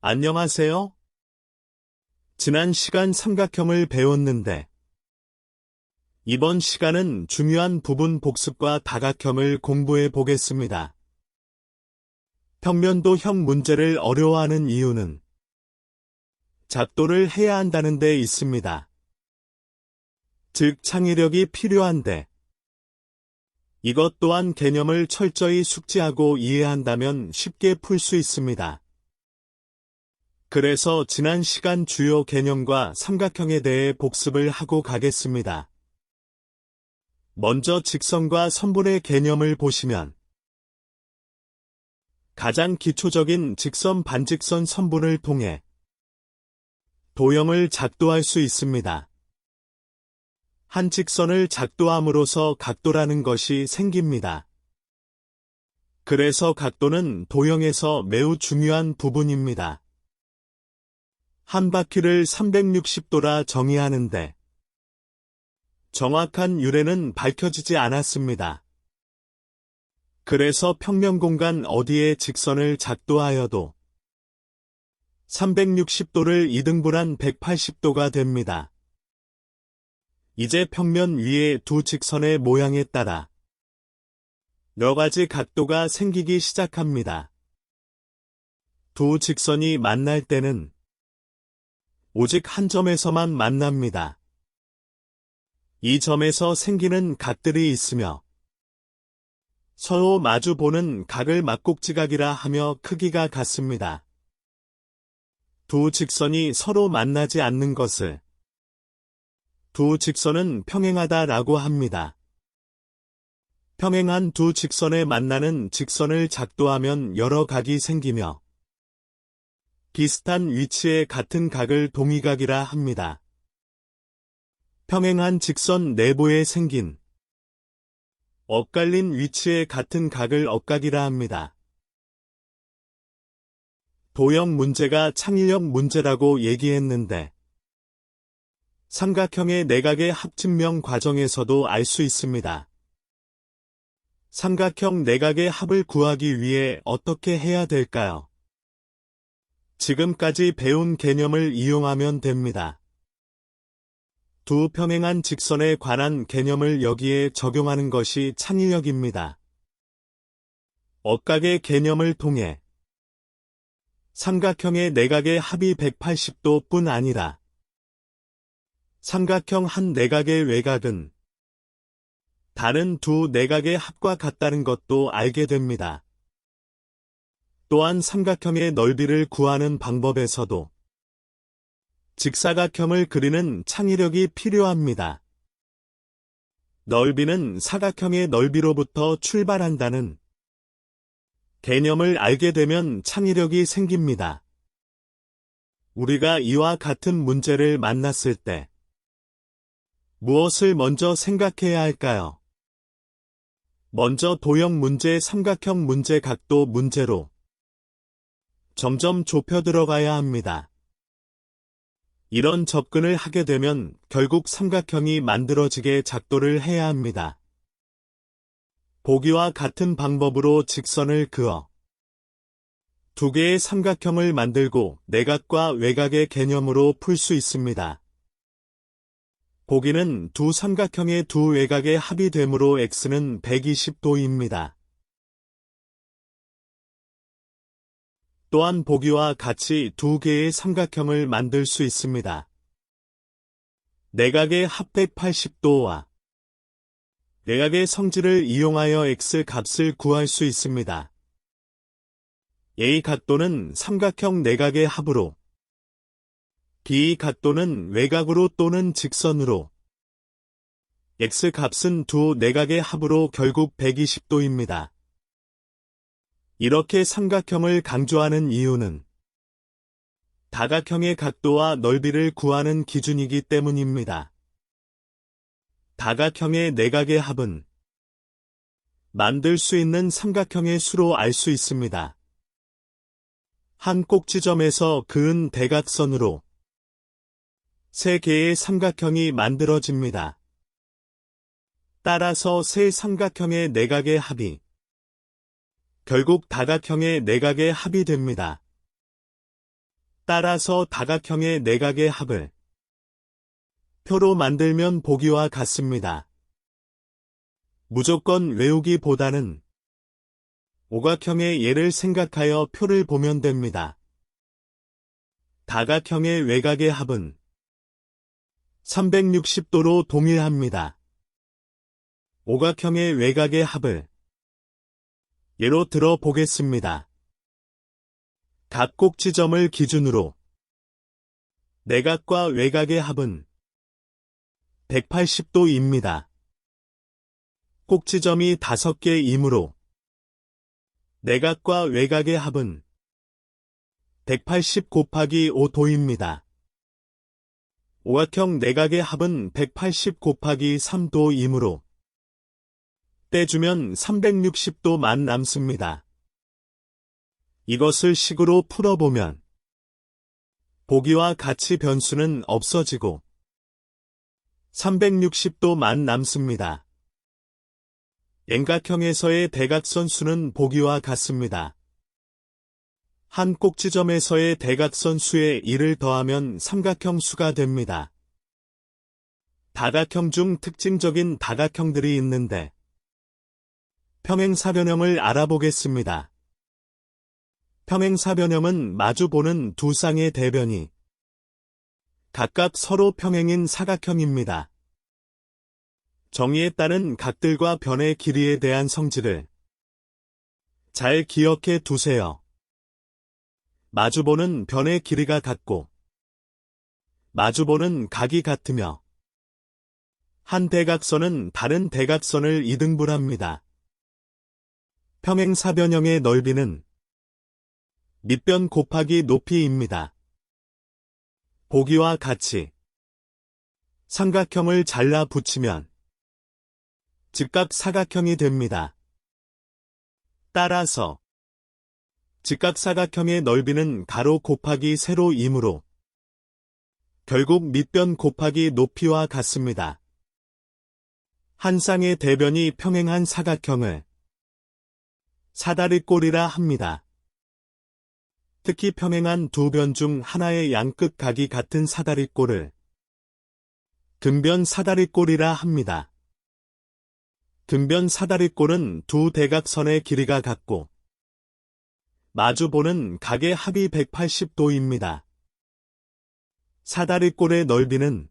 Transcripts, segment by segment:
안녕하세요. 지난 시간 삼각형을 배웠는데, 이번 시간은 중요한 부분 복습과 다각형을 공부해 보겠습니다. 평면도형 문제를 어려워하는 이유는 작도를 해야 한다는 데 있습니다. 즉, 창의력이 필요한데, 이것 또한 개념을 철저히 숙지하고 이해한다면 쉽게 풀 수 있습니다. 그래서 지난 시간 주요 개념과 삼각형에 대해 복습을 하고 가겠습니다. 먼저 직선과 선분의 개념을 보시면 가장 기초적인 직선 반직선 선분을 통해 도형을 작도할 수 있습니다. 한 직선을 작도함으로써 각도라는 것이 생깁니다. 그래서 각도는 도형에서 매우 중요한 부분입니다. 한 바퀴를 360도라 정의하는데 정확한 유래는 밝혀지지 않았습니다. 그래서 평면 공간 어디에 직선을 작도하여도 360도를 이등분한 180도가 됩니다. 이제 평면 위에 두 직선의 모양에 따라 여러 가지 각도가 생기기 시작합니다. 두 직선이 만날 때는 오직 한 점에서만 만납니다. 이 점에서 생기는 각들이 있으며 서로 마주 보는 각을 막곡지각이라 하며 크기가 같습니다. 두 직선이 서로 만나지 않는 것을 두 직선은 평행하다라고 합니다. 평행한 두 직선에 만나는 직선을 작도하면 여러 각이 생기며 비슷한 위치에 같은 각을 동위각이라 합니다. 평행한 직선 내부에 생긴 엇갈린 위치에 같은 각을 엇각이라 합니다. 도형 문제가 창의력 문제라고 얘기했는데 삼각형의 내각의 합증명 과정에서도 알 수 있습니다. 삼각형 내각의 합을 구하기 위해 어떻게 해야 될까요? 지금까지 배운 개념을 이용하면 됩니다. 두 평행한 직선에 관한 개념을 여기에 적용하는 것이 창의력입니다. 엇각의 개념을 통해 삼각형의 내각의 합이 180도뿐 아니라 삼각형 한 내각의 외곽은 다른 두 내각의 합과 같다는 것도 알게 됩니다. 또한 삼각형의 넓이를 구하는 방법에서도 직사각형을 그리는 창의력이 필요합니다. 넓이는 사각형의 넓이로부터 출발한다는 개념을 알게 되면 창의력이 생깁니다. 우리가 이와 같은 문제를 만났을 때 무엇을 먼저 생각해야 할까요? 먼저 도형 문제, 삼각형 문제, 각도 문제로 점점 좁혀 들어가야 합니다. 이런 접근을 하게 되면 결국 삼각형이 만들어지게 작도를 해야 합니다. 보기와 같은 방법으로 직선을 그어 두 개의 삼각형을 만들고 내각과 외곽의 개념으로 풀 수 있습니다. 보기는 두 삼각형의 두 외곽의 합이 되므로 x는 120도입니다. 또한 보기와 같이 두 개의 삼각형을 만들 수 있습니다. 내각의 합 180도와 내각의 성질을 이용하여 x 값을 구할 수 있습니다. A 각도는 삼각형 내각의 합으로, B 각도는 외곽으로 또는 직선으로, x 값은 두 내각의 합으로 결국 120도입니다. 이렇게 삼각형을 강조하는 이유는 다각형의 각도와 넓이를 구하는 기준이기 때문입니다. 다각형의 내각의 합은 만들 수 있는 삼각형의 수로 알 수 있습니다. 한 꼭지점에서 그은 대각선으로 세 개의 삼각형이 만들어집니다. 따라서 세 삼각형의 내각의 합이 결국 다각형의 내각의 합이 됩니다. 따라서 다각형의 내각의 합을 표로 만들면 보기와 같습니다. 무조건 외우기보다는 오각형의 예를 생각하여 표를 보면 됩니다. 다각형의 외각의 합은 360도로 동일합니다. 오각형의 외각의 합을 예로 들어 보겠습니다. 각 꼭지점을 기준으로 내각과 외각의 합은 180도입니다. 꼭지점이 5개이므로 내각과 외각의 합은 180 곱하기 5도입니다. 오각형 내각의 합은 180 곱하기 3도이므로 떼주면 360도만 남습니다. 이것을 식으로 풀어보면 보기와 같이 변수는 없어지고 360도만 남습니다. N각형에서의 대각선수는 보기와 같습니다. 한 꼭지점에서의 대각선 수에 1을 더하면 삼각형 수가 됩니다. 다각형 중 특징적인 다각형들이 있는데 평행사변형을 알아보겠습니다. 평행사변형은 마주보는 두 쌍의 대변이 각각 서로 평행인 사각형입니다. 정의에 따른 각들과 변의 길이에 대한 성질을 잘 기억해 두세요. 마주보는 변의 길이가 같고 마주보는 각이 같으며 한 대각선은 다른 대각선을 이등분합니다. 평행사변형의 넓이는 밑변 곱하기 높이입니다. 보기와 같이 삼각형을 잘라 붙이면 직각 사각형이 됩니다. 따라서 직각사각형의 넓이는 가로 곱하기 세로이므로 결국 밑변 곱하기 높이와 같습니다. 한 쌍의 대변이 평행한 사각형을 사다리꼴이라 합니다. 특히 평행한 두 변 중 하나의 양끝 각이 같은 사다리꼴을 등변 사다리꼴이라 합니다. 등변 사다리꼴은 두 대각선의 길이가 같고 마주보는 각의 합이 180도입니다. 사다리꼴의 넓이는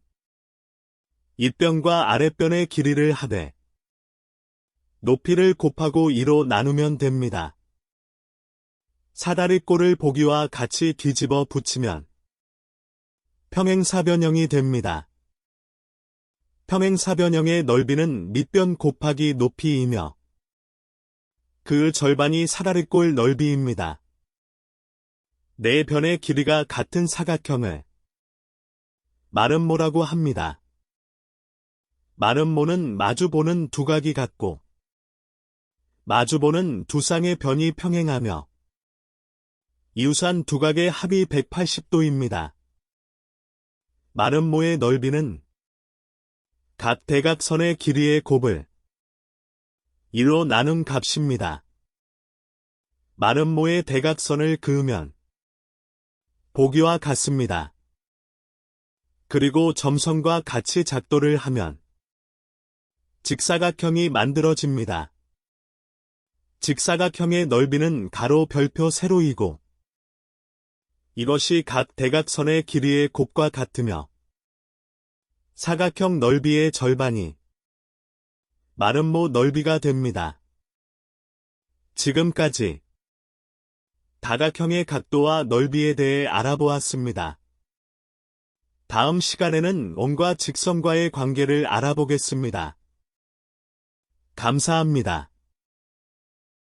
윗변과 아랫변의 길이를 합해 높이를 곱하고 2로 나누면 됩니다. 사다리꼴을 보기와 같이 뒤집어 붙이면 평행사변형이 됩니다. 평행사변형의 넓이는 밑변 곱하기 높이이며 그 절반이 사다리꼴 넓이입니다. 네 변의 길이가 같은 사각형을 마름모라고 합니다. 마름모는 마주보는 두 각이 같고 마주보는 두 쌍의 변이 평행하며 이웃한 두 각의 합이 180도입니다. 마름모의 넓이는 각 대각선의 길이의 곱을 2로 나눈 값입니다. 마름모의 대각선을 그으면 보기와 같습니다. 그리고 점선과 같이 작도를 하면 직사각형이 만들어집니다. 직사각형의 넓이는 가로 별표 세로이고 이것이 각 대각선의 길이의 곱과 같으며 사각형 넓이의 절반이 마름모 넓이가 됩니다. 지금까지 다각형의 각도와 넓이에 대해 알아보았습니다. 다음 시간에는 원과 직선과의 관계를 알아보겠습니다. 감사합니다.